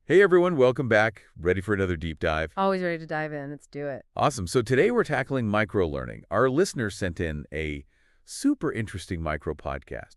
Hey everyone, welcome back. Ready for another deep dive? Always ready to dive in. Let's do it. Awesome. So today we're tackling microlearning. Our listener sent in a super interesting micro podcast.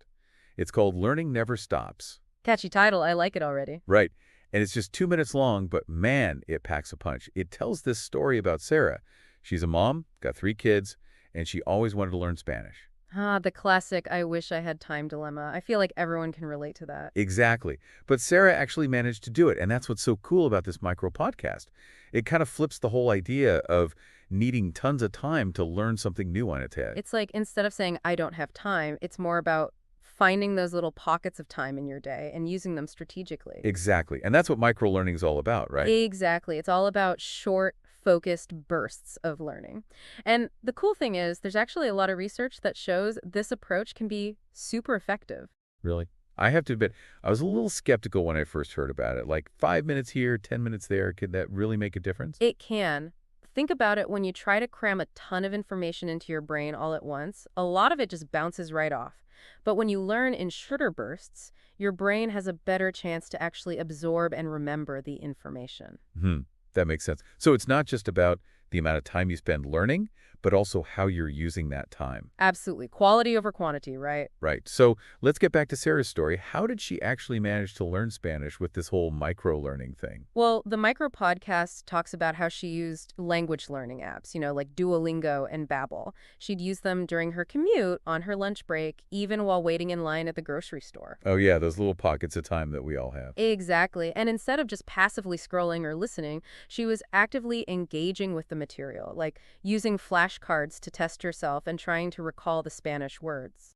It's called Learning Never Stops. Catchy title. I like it already. Right. And it's just 2 minutes long, but man, it packs a punch. It tells this story about Sarah. She's a mom, got 3 kids, and she always wanted to learn Spanish. Ah, the classic I wish I had time dilemma. I feel like everyone can relate to that. Exactly. But Sarah actually managed to do it, and that's what's so cool about this micro podcast. It kind of flips the whole idea of needing tons of time to learn something new on its head. It's like instead of saying I don't have time, it's more about finding those little pockets of time in your day and using them strategically. Exactly. And that's what micro learning is all about, right? Exactly. It's all about short, focused bursts of learning. And the cool thing is, there's actually a lot of research that shows this approach can be super effective. Really. I have to admit, I was a little skeptical when I first heard about it. Like 5 minutes here, 10 minutes there. Could that really make a difference? It can. Think about it when you try to cram a ton of information into your brain all at once, a lot of it just bounces right off. But when you learn in shorter bursts, your brain has a better chance to actually absorb and remember the information. Hmm. That makes sense. So it's not just about the amount of time you spend learning, but also how you're using that time. Absolutely. Quality over quantity, right? Right. So let's get back to Sarah's story. How did she actually manage to learn Spanish with this whole micro-learning thing? Well, the micro podcast talks about how she used language learning apps, like Duolingo and Babbel. She'd use them during her commute, on her lunch break, even while waiting in line at the grocery store. Oh, yeah, those little pockets of time that we all have. Exactly. And instead of just passively scrolling or listening, she was actively engaging with the material, like using flashcards to test herself and trying to recall the Spanish words.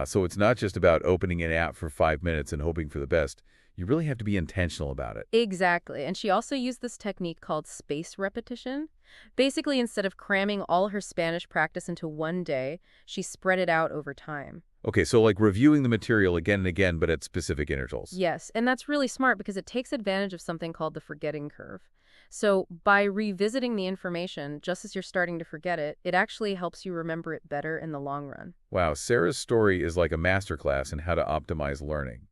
So it's not just about opening an app for 5 minutes and hoping for the best. You really have to be intentional about it. Exactly. And she also used this technique called space repetition. Basically, instead of cramming all her Spanish practice into one day, she spread it out over time. Okay, so like reviewing the material again and again, but at specific intervals. Yes, and that's really smart because it takes advantage of something called the forgetting curve. So by revisiting the information just as you're starting to forget it, it actually helps you remember it better in the long run. Wow, Sarah's story is like a masterclass in how to optimize learning.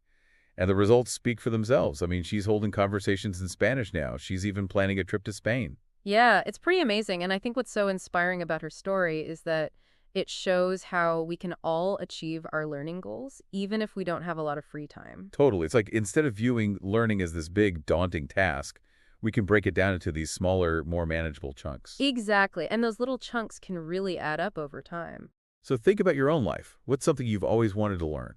And the results speak for themselves. I mean, she's holding conversations in Spanish now. She's even planning a trip to Spain. Yeah, it's pretty amazing. And I think what's so inspiring about her story is that it shows how we can all achieve our learning goals, even if we don't have a lot of free time. Totally. It's like instead of viewing learning as this big, daunting task, we can break it down into these smaller, more manageable chunks. Exactly. And those little chunks can really add up over time. So think about your own life. What's something you've always wanted to learn?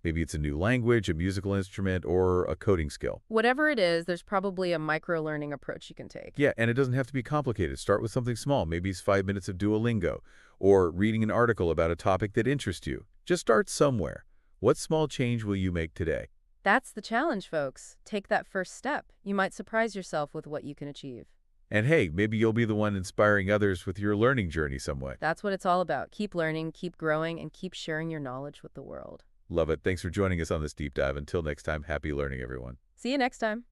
Maybe it's a new language, a musical instrument, or a coding skill. Whatever it is, there's probably a micro-learning approach you can take. Yeah, and it doesn't have to be complicated. Start with something small. Maybe it's 5 minutes of Duolingo, or reading an article about a topic that interests you. Just start somewhere. What small change will you make today? That's the challenge, folks. Take that first step. You might surprise yourself with what you can achieve. And hey, maybe you'll be the one inspiring others with your learning journey some way. That's what it's all about. Keep learning, keep growing, and keep sharing your knowledge with the world. Love it. Thanks for joining us on this deep dive. Until next time, happy learning, everyone. See you next time.